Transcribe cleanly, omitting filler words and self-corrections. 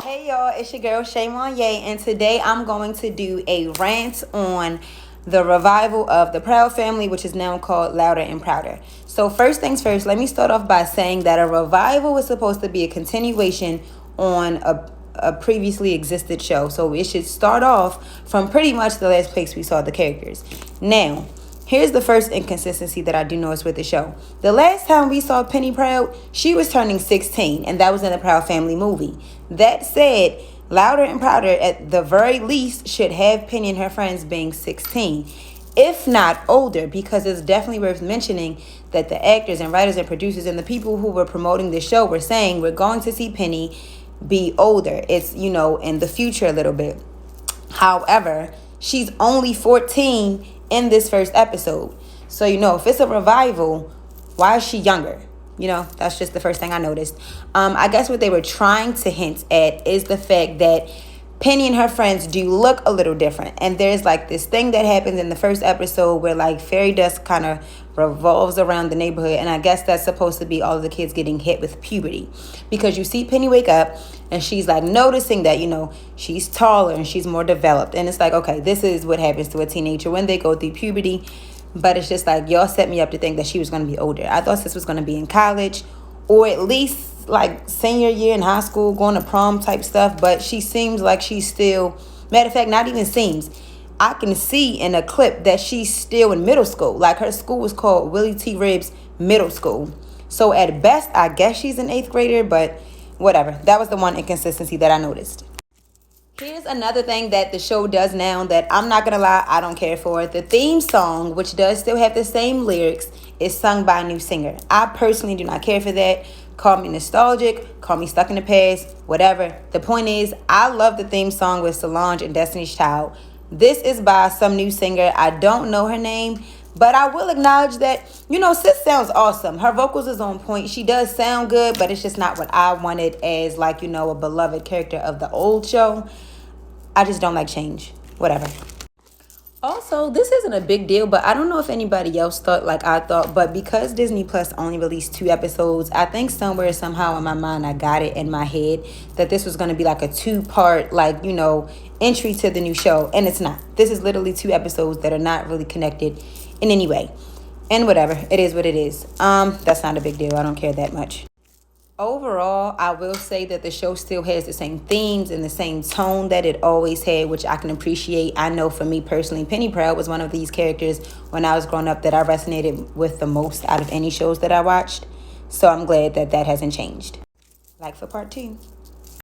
Hey y'all, it's your girl Shay Monye, and today I'm going to do a rant on the revival of the Proud Family, which is now called Louder and Prouder. So first things first, let me start off by saying that a revival is supposed to be a continuation on a previously existed show. So it should start off from pretty much the last place we saw the characters. Now, here's the first inconsistency that I do notice with the show. The last time we saw Penny Proud, she was turning 16, and that was in the Proud Family movie. That said, Louder and Prouder, at the very least, should have Penny and her friends being 16, if not older, because it's definitely worth mentioning that the actors and writers and producers and the people who were promoting the show were saying we're going to see Penny be older. It's, in the future a little bit. However, she's only 14 in this first episode. So, if it's a revival, why is she younger? That's just the first thing I noticed. I guess what they were trying to hint at is the fact that Penny and her friends do look a little different. And there's like this thing that happens in the first episode where like fairy dust kind of revolves around the neighborhood. And I guess that's supposed to be all of the kids getting hit with puberty. Because you see Penny wake up and she's like noticing that, she's taller and she's more developed. And it's like, okay, this is what happens to a teenager when they go through puberty. But it's just like, y'all set me up to think that she was going to be older. I thought this was going to be in college or at least like senior year in high school, going to prom type stuff. But she seems like she's still, matter of fact, not even seems. I can see in a clip that she's still in middle school. Like her school was called Willie T. Ribbs Middle School. So at best, I guess she's an 8th grader, but whatever. That was the one inconsistency that I noticed. Here's another thing that the show does now that I'm not going to lie, I don't care for. The theme song, which does still have the same lyrics, is sung by a new singer. I personally do not care for that. Call me nostalgic, call me stuck in the past, whatever. The point is, I love the theme song with Solange and Destiny's Child. This is by some new singer. I don't know her name, but I will acknowledge that, Sis sounds awesome. Her vocals is on point. She does sound good, but it's just not what I wanted as like, a beloved character of the old show. I just don't like change. Whatever. Also, this isn't a big deal, but I don't know if anybody else thought like I thought, but because Disney Plus only released 2 episodes, I think somewhere, somehow in my mind, I got it in my head that this was going to be like a 2-part, entry to the new show. And it's not. This is literally 2 episodes that are not really connected in any way. And whatever. It is what it is. That's not a big deal. I don't care that much. Overall, I will say that the show still has the same themes and the same tone that it always had, which I can appreciate. I know for me personally, Penny Proud was one of these characters when I was growing up that I resonated with the most out of any shows that I watched. So I'm glad that that hasn't changed. Like for part 2.